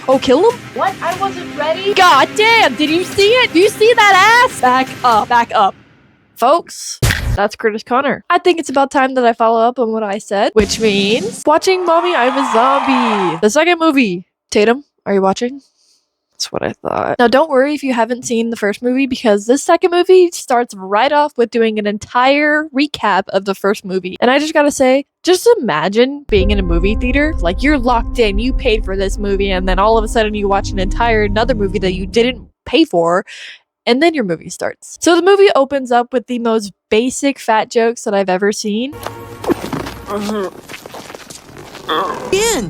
Oh, kill him? What? I wasn't ready. God damn, did you see it? Do you see that ass? Back up. Folks, that's Curtis Connor. I think it's about time that I follow up on what I said, which means watching Mommy, I'm a Zombie. The second movie. Tatum, are you watching? That's what I thought. Now, don't worry if you haven't seen the first movie, because this second movie starts right off with doing an entire recap of the first movie. And I just gotta say, just imagine being in a movie theater, like you're locked in, you paid for this movie, and then all of a sudden you watch another movie that you didn't pay for, and then your movie starts. So the movie opens up with the most basic fat jokes that I've ever seen.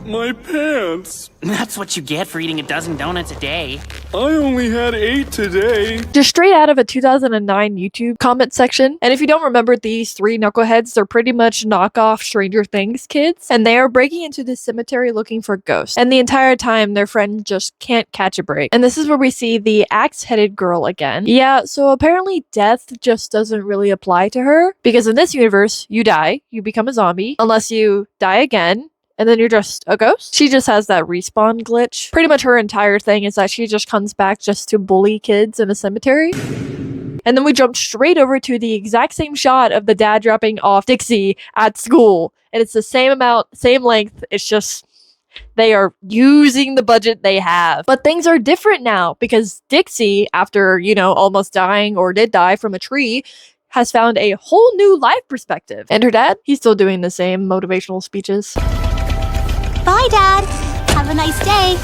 My pants. That's what you get for eating a dozen donuts a day. I only had 8 today. Just straight out of a 2009 YouTube comment section. And if you don't remember these three knuckleheads, they're pretty much knockoff Stranger Things kids. And they are breaking into this cemetery looking for ghosts. And the entire time, their friend just can't catch a break. And this is where we see the axe-headed girl again. Yeah, so apparently death just doesn't really apply to her. Because in this universe, you die, you become a zombie, unless you die again, and then you're just a ghost. She just has that respawn glitch. Pretty much her entire thing is that she just comes back just to bully kids in a cemetery. And then we jump straight over to the exact same shot of the dad dropping off Dixie at school. And it's the same amount, same length. It's just, they are using the budget they have. But things are different now, because Dixie, after, almost dying or did die from a tree, has found a whole new life perspective. And her dad, he's still doing the same motivational speeches. Bye, Dad. Have a nice day.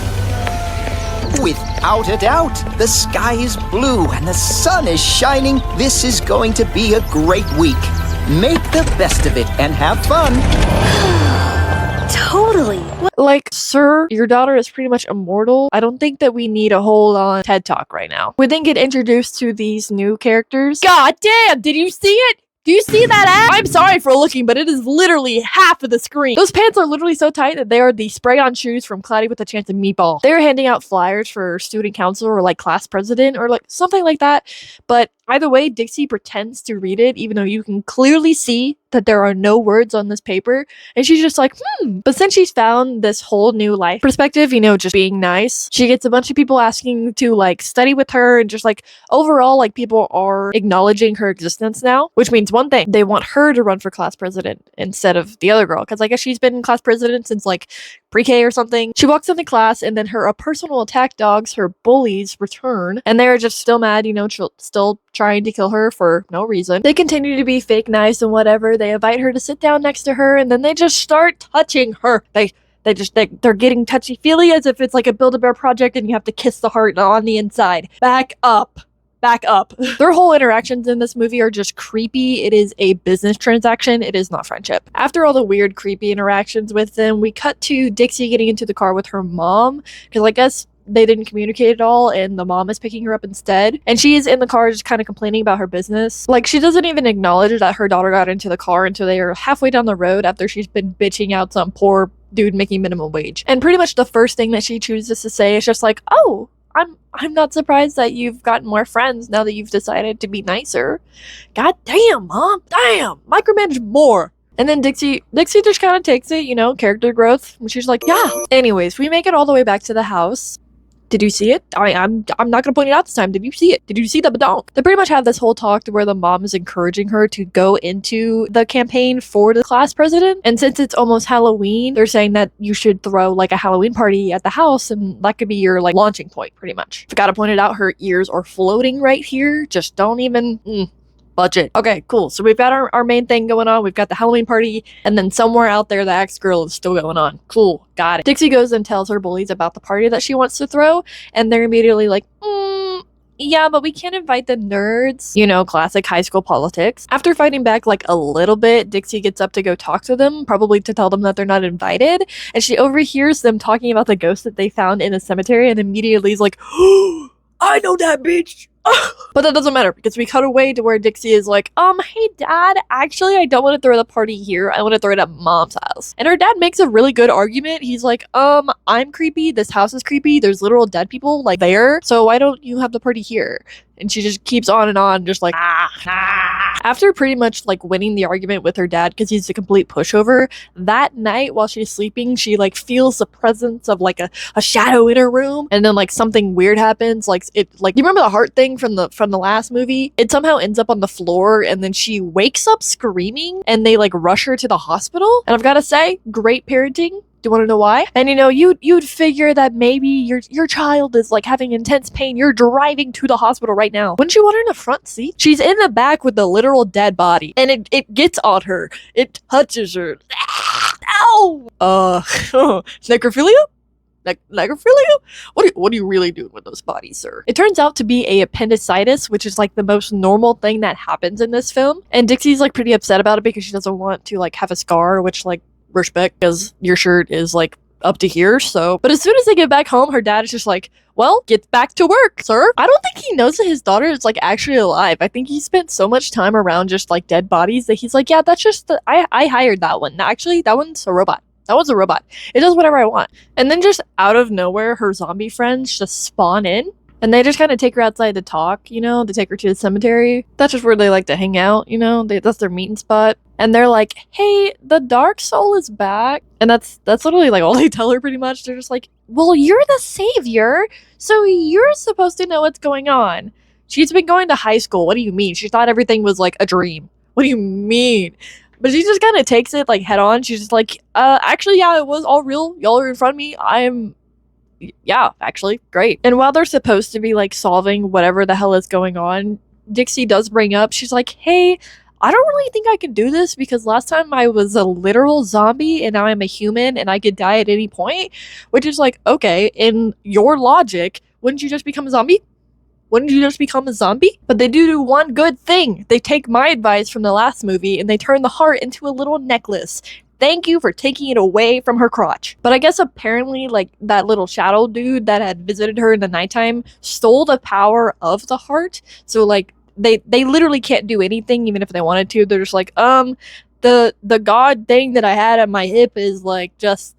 Without a doubt, the sky is blue and the sun is shining. This is going to be a great week. Make the best of it and have fun. Totally. Like, sir, your daughter is pretty much immortal. I don't think that we need a whole on TED Talk right now. We then get introduced to these new characters. God damn, did you see it? Do you see that ass? I'm sorry for looking, but it is literally half of the screen. Those pants are literally so tight that they are the spray-on shoes from Cloudy with a Chance of Meatball. They're handing out flyers for student council or like class president or like something like that. But either way, Dixie pretends to read it, even though you can clearly see that there are no words on this paper. And she's just like, But since she's found this whole new life perspective, just being nice, she gets a bunch of people asking to like study with her, and just like overall, like people are acknowledging her existence now, which means one thing, they want her to run for class president instead of the other girl. Because I guess she's been class president since like pre-K or something. She walks into class, and then her personal attack dogs, her bullies, return, and they're just still mad, still trying to kill her for no reason. They continue to be fake nice and whatever. They invite her to sit down next to her, and then they just start touching her. They're getting touchy-feely as if it's like a Build-A-Bear project and you have to kiss the heart on the inside. Back up. Their whole interactions in this movie are just creepy. It is a business transaction. It is not friendship. After all the weird, creepy interactions with them, we cut to Dixie getting into the car with her mom, because I guess they didn't communicate at all, and the mom is picking her up instead. And she is in the car just kind of complaining about her business. Like, she doesn't even acknowledge that her daughter got into the car until they are halfway down the road after she's been bitching out some poor dude making minimum wage. And pretty much the first thing that she chooses to say is just like, oh, I'm not surprised that you've gotten more friends now that you've decided to be nicer. God damn, Mom. Damn. Micromanage more. And then Dixie just kind of takes it, character growth. And she's like, yeah. Anyways, we make it all the way back to the house. Did you see it? I'm not gonna point it out this time. Did you see it? Did you see the badonk? They pretty much have this whole talk to where the mom is encouraging her to go into the campaign for the class president. And since it's almost Halloween, they're saying that you should throw like a Halloween party at the house, and that could be your like launching point, pretty much. Forgot to point it out, her ears are floating right here. Just don't even... budget. Okay, cool. So we've got our main thing going on. We've got the Halloween party, and then somewhere out there, the axe girl is still going on. Cool. Got it. Dixie goes and tells her bullies about the party that she wants to throw, and they're immediately like, yeah, but we can't invite the nerds. Classic high school politics. After fighting back like a little bit, Dixie gets up to go talk to them, probably to tell them that they're not invited, and she overhears them talking about the ghost that they found in the cemetery, and immediately is like, I know that bitch. But that doesn't matter, because we cut away to where Dixie is like, hey dad, actually I don't want to throw the party here. I want to throw it at mom's house. And her dad makes a really good argument. He's like, I'm creepy. This house is creepy. There's literal dead people like there. So why don't you have the party here? And she just keeps on and on, just like, After pretty much like winning the argument with her dad because he's a complete pushover, that night while she's sleeping, she like feels the presence of like a shadow in her room, and then like something weird happens. Like you remember the heart thing from the last movie? It somehow ends up on the floor, and then she wakes up screaming, and they like rush her to the hospital. And I've got to say, great parenting. Do you want to know why? And you'd figure that maybe your child is like having intense pain. You're driving to the hospital right now. Wouldn't you want her in the front seat? She's in the back with the literal dead body, and it gets on her. It touches her. Ow! Necrophilia? Necrophilia? What are you really doing with those bodies, sir? It turns out to be a appendicitis, which is like the most normal thing that happens in this film. And Dixie's like pretty upset about it because she doesn't want to like have a scar, which like respect, because your shirt is like up to here. So, but as soon as they get back home, her dad is just like, well, get back to work, sir. I don't think he knows that his daughter is like actually alive. I think he spent so much time around just like dead bodies that he's like, yeah, that's just I hired that one. Actually, that one's a robot. That one's a robot. It does whatever I want. And then just out of nowhere, her zombie friends just spawn in. And they just kind of take her outside to talk, you know? They take her to the cemetery. That's just where they like to hang out, you know? That's their meeting spot. And they're like, hey, the dark soul is back. And that's literally like all they tell her pretty much. They're just like, well, you're the savior, so you're supposed to know what's going on. She's been going to high school. What do you mean? She thought everything was like a dream. What do you mean? But she just kind of takes it like head on. She's just like, actually, yeah, it was all real. Y'all are in front of me. Yeah, actually, great. And while they're supposed to be like solving whatever the hell is going on, Dixie does bring up, she's like, hey, I don't really think I can do this because last time I was a literal zombie and now I'm a human and I could die at any point. Which is like, okay, in your logic, wouldn't you just become a zombie? Wouldn't you just become a zombie? But they do one good thing. They take my advice from the last movie and they turn the heart into a little necklace. Thank you for taking it away from her crotch. But I guess apparently like that little shadow dude that had visited her in the nighttime stole the power of the heart. So like they literally can't do anything even if they wanted to. They're just like, the god thing that I had at my hip is like just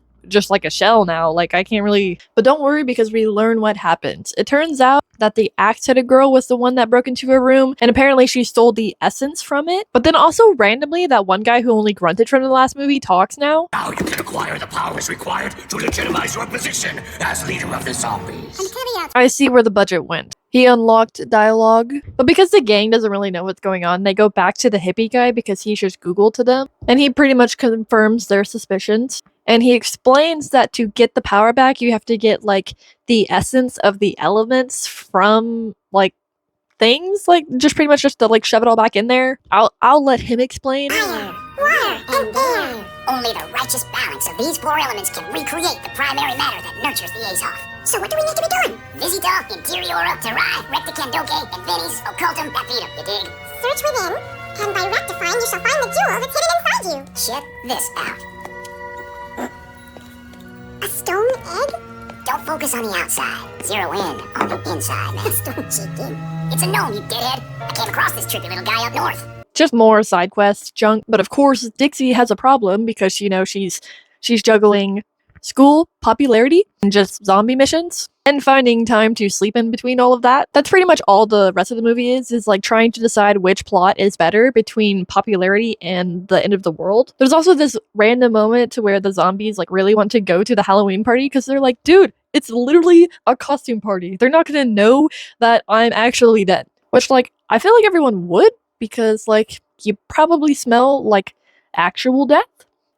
like a shell now. Like I can't really. But don't worry because we learn what happens. It turns out that the axe-headed girl was the one that broke into her room, and apparently she stole the essence from it. But then also randomly, that one guy who only grunted from the last movie talks now. Now you can acquire the powers required to legitimize your position as leader of the zombies. I see where the budget went. He unlocked dialogue. But because the gang doesn't really know what's going on, they go back to the hippie guy because he just Googled to them. And he pretty much confirms their suspicions. And he explains that to get the power back, you have to get like the essence of the elements from like things, like just pretty much just to like shove it all back in there. I'll let him explain. Fire, water, and air. Only the righteous balance of these four elements can recreate the primary matter that nurtures the Azov. So what do we need to be doing? Visita, Interiora, Terai, Recticandoke, and Venis, Occultum, Papita, you dig? Search within, and by rectifying, you shall find the jewel that's hidden inside you. Check this out. A stone egg? Don't focus on the outside. Zero in on the inside, man. Stone chicken. It's a gnome, you dithead. I came across this trippy little guy up north. Just more side quest junk. But of course, Dixie has a problem because, you know, she's juggling school, popularity, and just zombie missions, and finding time to sleep in between all of that. That's pretty much all the rest of the movie is like trying to decide which plot is better between popularity and the end of the world. There's also this random moment to where the zombies like really want to go to the Halloween party because they're like, dude, it's literally a costume party. They're not gonna know that I'm actually dead. Which like, I feel like everyone would because like, you probably smell like actual death.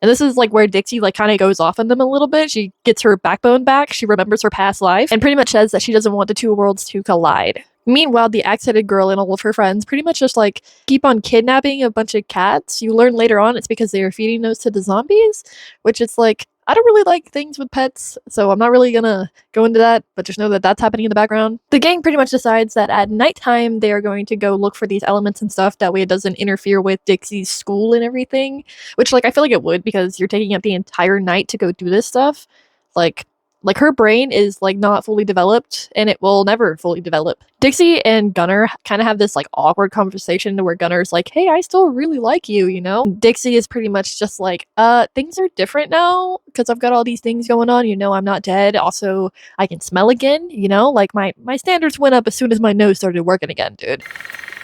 And this is like where Dixie like kind of goes off on them a little bit. She gets her backbone back. She remembers her past life and pretty much says that she doesn't want the two worlds to collide. Meanwhile, the axe-headed girl and all of her friends pretty much just like keep on kidnapping a bunch of cats. You learn later on it's because they are feeding those to the zombies, which is like, I don't really like things with pets, so I'm not really gonna go into that, but just know that that's happening in the background. The gang pretty much decides that at nighttime they are going to go look for these elements and stuff, that way it doesn't interfere with Dixie's school and everything, which like I feel like it would because you're taking up the entire night to go do this stuff. Like Like, her brain is like not fully developed, and it will never fully develop. Dixie and Gunnar kind of have this like awkward conversation where Gunnar's like, hey, I still really like you, you know? Dixie is pretty much just like, things are different now because I've got all these things going on. You know, I'm not dead. Also, I can smell again, you know? Like, my standards went up as soon as my nose started working again, dude.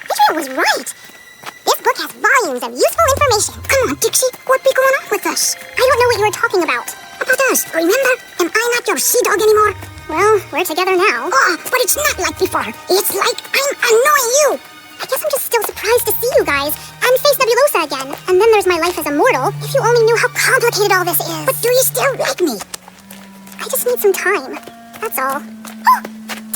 Israel was right. This book has volumes of useful information. Come on, Dixie, what be going on with us? I don't know what you were talking about. About us, remember? Am I not your sea dog anymore? Well, we're together now. Oh, but it's not like before. It's like I'm annoying you. I guess I'm just still surprised to see you guys and face Nebulosa again. And then there's my life as a mortal. If you only knew how complicated all this is. But do you still like me? I just need some time. That's all.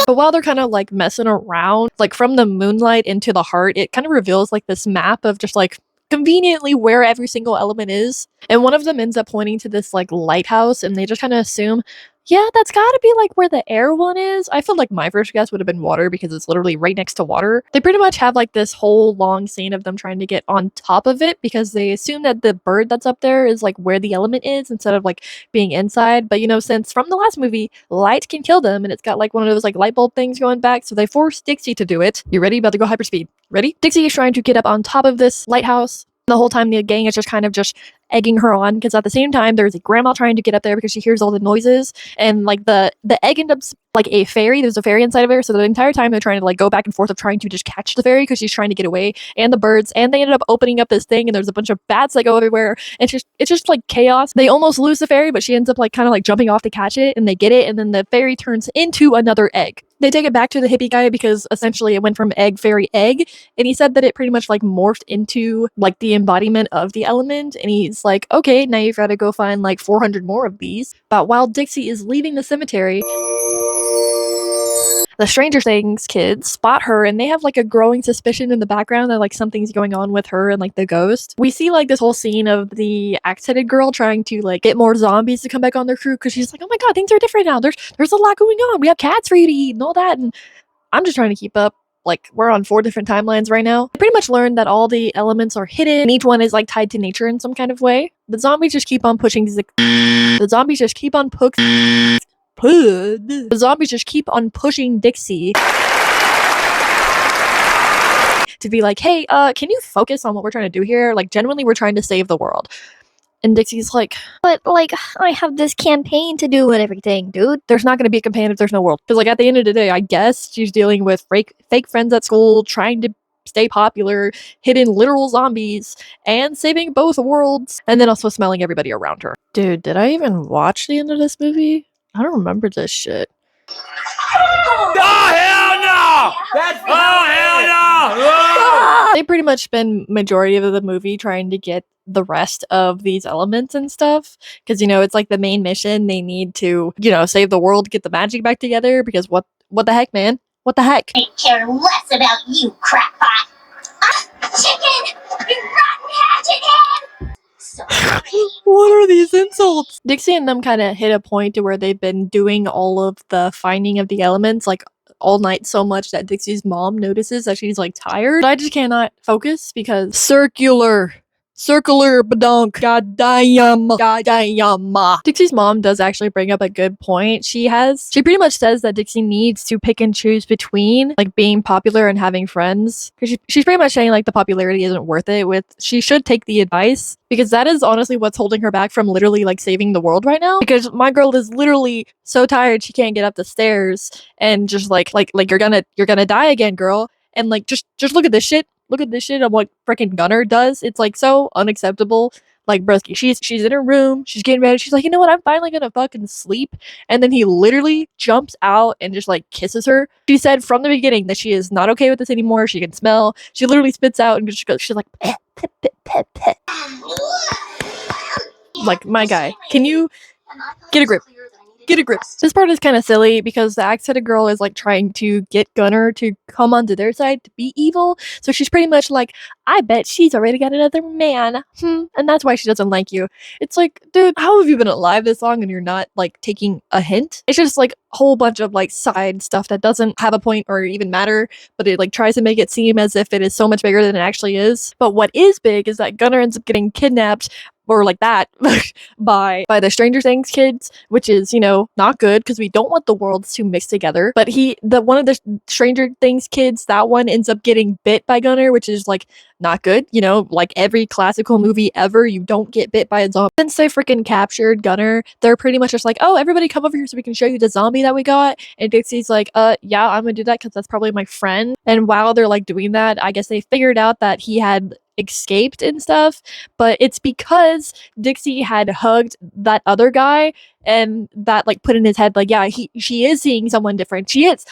But while they're kind of like messing around, like from the moonlight into the heart, it kind of reveals like this map of just like conveniently where every single element is. And one of them ends up pointing to this like lighthouse, and they just kind of assume, yeah, that's gotta be like where the air one is. I feel like my first guess would have been water because it's literally right next to water. They pretty much have like this whole long scene of them trying to get on top of it because they assume that the bird that's up there is like where the element is instead of like being inside. But you know, since from the last movie, light can kill them and it's got like one of those like light bulb things going back, so they force Dixie to do it. You ready? About to go hyperspeed. Ready? Dixie is trying to get up on top of this lighthouse. The whole time the gang is just kind of just egging her on because at the same time there's a grandma trying to get up there because she hears all the noises, and like the egg ends up like a fairy. There's a fairy inside of her, so the entire time they're trying to like go back and forth of trying to just catch the fairy because she's trying to get away, and the birds, and they ended up opening up this thing and there's a bunch of bats that go everywhere, and it's just like chaos. They almost lose the fairy, but she ends up like kind of like jumping off to catch it, and they get it, and then the fairy turns into another egg. They take it back to the hippie guy because essentially it went from egg, fairy, egg, and he said that it pretty much like morphed into like the embodiment of the element, and he's like, okay, now you've got to go find like 400 more of these. But while Dixie is leaving the cemetery, the Stranger Things kids spot her, and they have like a growing suspicion in the background that like something's going on with her and like the ghost. We see like this whole scene of the axe-headed girl trying to like get more zombies to come back on their crew because she's like, oh my god, things are different now. There's a lot going on. We have cats for you to eat and all that, and I'm just trying to keep up. Like, we're on 4 different timelines right now. I pretty much learned that all the elements are hidden, and each one is like tied to nature in some kind of way. The zombies just keep on pushing the zombies just keep on the zombies just keep on pushing Dixie to be like, hey, can you focus on what we're trying to do here? Like, genuinely, we're trying to save the world. And Dixie's like, but like, I have this campaign to do and everything, dude. There's not going to be a campaign if there's no world. Because like at the end of the day, I guess she's dealing with fake friends at school, trying to stay popular, hidden literal zombies, and saving both worlds, and then also smelling everybody around her. Dude, did I even watch the end of this movie? I don't remember this shit. Oh, hell no! Hell no! They pretty much spend majority of the movie trying to get the rest of these elements and stuff because, you know, it's like the main mission. They need to, you know, save the world, get the magic back together because what the heck, man? What the heck? I care less about you, crackpot. Chicken! You rotten hatchet head! What are these insults? Dixie and them kind of hit a point to where they've been doing all of the finding of the elements like all night so much that Dixie's mom notices that she's like tired. I just cannot focus because circular badonk. Goddamn. Dixie's mom does actually bring up a good point. She pretty much says that Dixie needs to pick and choose between like being popular and having friends. Because she's pretty much saying like the popularity isn't worth it. She should take the advice because that is honestly what's holding her back from literally like saving the world right now. Because my girl is literally so tired she can't get up the stairs and just like you're gonna die again, girl. And like just look at this shit. Look at this shit of what freaking Gunnar does. It's like so unacceptable. Like, broski, she's in her room, she's getting ready, she's like, you know what, I'm finally gonna fucking sleep. And then he literally jumps out and just like kisses her. She said from the beginning that she is not okay with this anymore. She can smell. She literally spits out and just goes, she's like, pet, pet, pet, pet, pet. Like, my guy, can you get a grip? Get a grip. This part is kind of silly because the axe-headed girl is like trying to get Gunnar to come onto their side to be evil. So she's pretty much like, I bet she's already got another man. And that's why she doesn't like you. It's like, dude, how have you been alive this long and you're not like taking a hint? It's just like a whole bunch of like side stuff that doesn't have a point or even matter, but it like tries to make it seem as if it is so much bigger than it actually is. But what is big is that Gunnar ends up getting kidnapped or like that by the Stranger Things kids, which is, you know, not good because we don't want the worlds to mix together. But one of the Stranger Things kids, that one ends up getting bit by Gunner, which is like not good. You know, like every classical movie ever, you don't get bit by a zombie. Since they freaking captured Gunner, they're pretty much just like, oh, everybody come over here so we can show you the zombie that we got. And Dixie's like, yeah, I'm gonna do that because that's probably my friend. And while they're like doing that, I guess they figured out that he had escaped and stuff, but it's because Dixie had hugged that other guy, and that like put in his head like, yeah, she is seeing someone different. She is.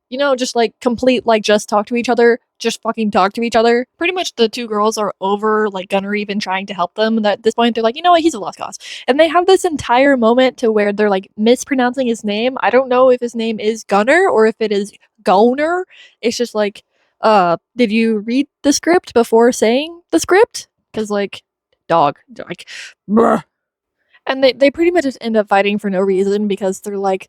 You know, just like complete like just talk to each other, just fucking talk to each other. Pretty much the two girls are over like Gunner even trying to help them, and at this point they're like, you know what, he's a lost cause. And they have this entire moment to where they're like mispronouncing his name. I don't know if his name is Gunner or if it is Goner. It's just like, did you read the script before saying the script? Because like, dog, like, bruh. And they pretty much just end up fighting for no reason because they're like,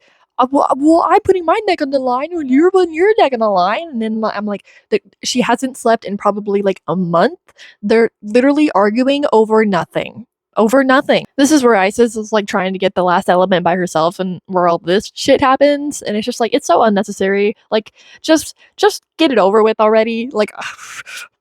well, I'm putting my neck on the line when you're putting your neck on the line. And then I'm like, she hasn't slept in probably like a month. They're literally arguing over nothing. Over nothing. This is where Isis is like trying to get the last element by herself, and where all this shit happens, and it's just like, it's so unnecessary. Like, just get it over with already. Like,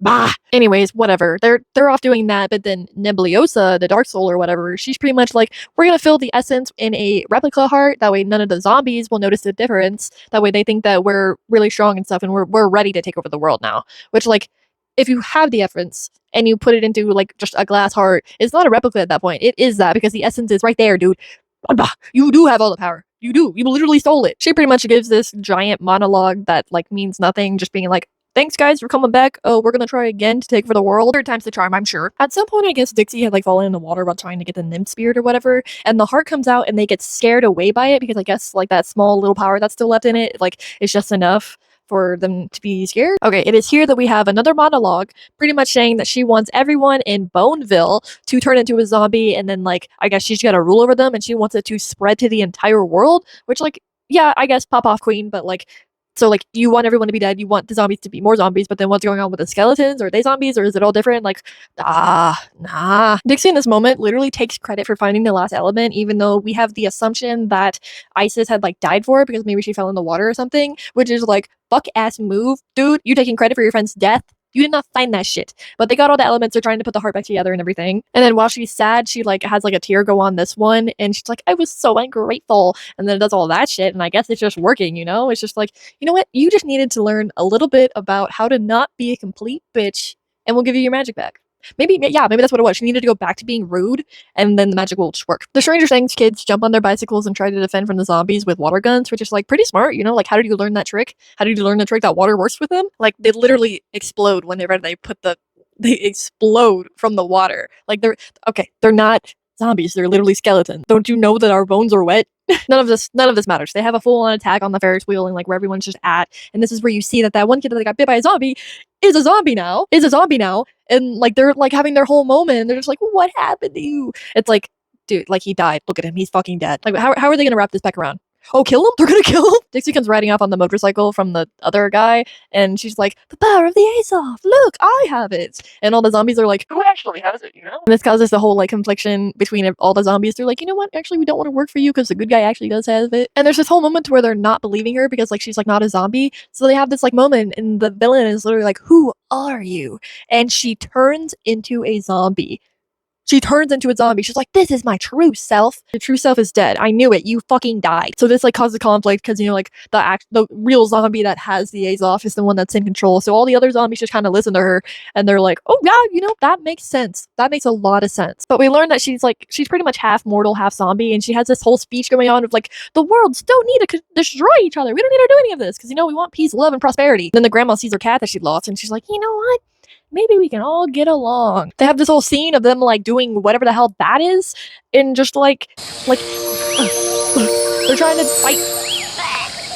bah. Anyways, whatever. They're off doing that, but then Nebulosa, the Dark Soul or whatever, she's pretty much like, we're gonna fill the essence in a replica heart. That way, none of the zombies will notice the difference. That way, they think that we're really strong and stuff, and we're ready to take over the world now. Which, like, if you have the essence and you put it into like just a glass heart, it's not a replica at that point. It is that, because the essence is right there, dude. You do have all the power. You do. You literally stole it. She pretty much gives this giant monologue that like means nothing, just being like, thanks guys for coming back. Oh, we're gonna try again to take over the world. Third time's the charm, I'm sure. At some point, I guess Dixie had like fallen in the water while trying to get the nymph spirit or whatever, and the heart comes out and they get scared away by it because I guess like that small little power that's still left in it, like, it's just enough for them to be scared. Okay, it is here that we have another monologue pretty much saying that she wants everyone in Boneville to turn into a zombie, and then like, I guess she's got a rule over them and she wants it to spread to the entire world, which like, yeah, I guess pop off queen, but like, so like, you want everyone to be dead, you want the zombies to be more zombies, but then what's going on with the skeletons? Are they zombies or is it all different? Like, nah. Dixie in this moment literally takes credit for finding the last element, even though we have the assumption that Isis had like died for it because maybe she fell in the water or something, which is like, fuck ass move, dude. You taking credit for your friend's death? You did not find that shit. But they got all the elements. They're trying to put the heart back together and everything. And then while she's sad, she like has like a tear go on this one. And she's like, I was so ungrateful. And then it does all that shit. And I guess it's just working, you know? It's just like, you know what? You just needed to learn a little bit about how to not be a complete bitch, and we'll give you your magic back. Maybe that's what it was. She needed to go back to being rude, and then the magic will just work. The Stranger Things kids jump on their bicycles and try to defend from the zombies with water guns, which is like pretty smart, you know? Like, how did you learn that trick? How did you learn the trick that water works with them? Like, they literally explode whenever they explode from the water. Like, they're not zombies, they're literally skeletons. Don't you know that our bones are wet? None of this matters. They have a full-on attack on the Ferris wheel and like where everyone's just at, and this is where you see that one kid that got bit by a zombie is a zombie now, and like they're like having their whole moment, and they're just like, what happened to you? It's like, dude, like, he died. Look at him, he's fucking dead. Like, how are they gonna wrap this back around? Oh, kill him? They're gonna kill him? Dixie comes riding off on the motorcycle from the other guy, and she's like, the power of the Ace-Off! Look, I have it! And all the zombies are like, who actually has it, you know? And this causes the whole, like, confliction between all the zombies. They're like, you know what? Actually, we don't want to work for you because the good guy actually does have it. And there's this whole moment where they're not believing her because, like, she's, like, not a zombie. So they have this, like, moment, and the villain is literally like, who are you? And she turns into a zombie. She turns into a zombie. She's like, this is my true self. The true self is dead. I knew it. You fucking died. So this like causes conflict because, you know, like the real zombie that has the Ace-Off is the one that's in control. So all the other zombies just kind of listen to her, and they're like, oh yeah, you know, that makes sense. That makes a lot of sense. But we learn that she's pretty much half mortal, half zombie, and she has this whole speech going on of like, the worlds don't need to destroy each other. We don't need to do any of this because, you know, we want peace, love, and prosperity. Then the grandma sees her cat that she lost, and she's like, you know what? Maybe we can all get along. They have this whole scene of them like doing whatever the hell that is, and just like they're trying to fight.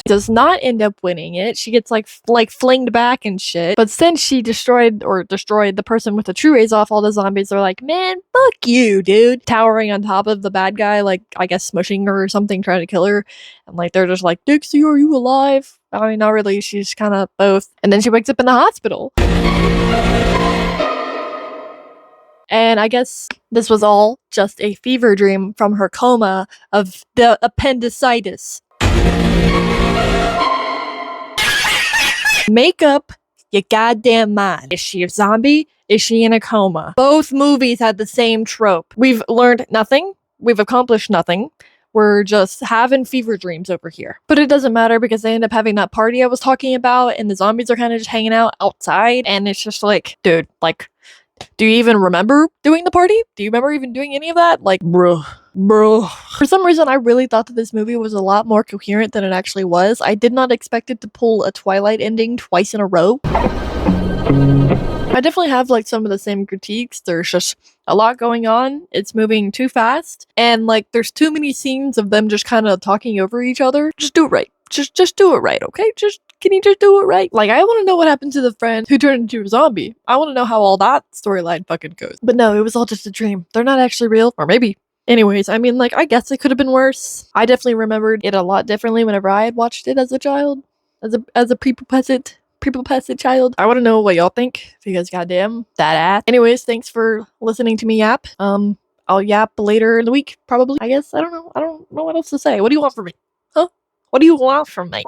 Does not end up winning it. She gets like flinged back and shit. But since she destroyed the person with the true Ace-Off, all the zombies are like, man, fuck you, dude. Towering on top of the bad guy, like, I guess smushing her or something, trying to kill her. And like, they're just like, Dixie, are you alive? I mean, not really. She's kind of both. And then she wakes up in the hospital. And I guess this was all just a fever dream from her coma of the appendicitis. Make up your goddamn mind. Is she a zombie? Is she in a coma? Both movies had the same trope. We've learned nothing. We've accomplished nothing. We're just having fever dreams over here. But it doesn't matter because they end up having that party I was talking about and the zombies are kind of just hanging out outside and it's just like, dude, like, do you even remember doing the party? Do you remember even doing any of that? Like, bro. For some reason, I really thought that this movie was a lot more coherent than it actually was. I did not expect it to pull a Twilight ending twice in a row. I definitely have like some of the same critiques. There's just a lot going on. It's moving too fast. And like there's too many scenes of them just kind of talking over each other. Just do it right. Just do it right, okay? Can you just do it right? Like, I want to know what happened to the friend who turned into a zombie. I want to know how all that storyline fucking goes. But no, it was all just a dream. They're not actually real. Or maybe. Anyways, I mean, like, I guess it could have been worse. I definitely remembered it a lot differently whenever I had watched it as a child. As a prepubescent child. I want to know what y'all think, because goddamn, that ass. Anyways, thanks for listening to me yap. I'll yap later in the week, probably. I guess. I don't know. I don't know what else to say. What do you want from me? Huh? What do you want from me?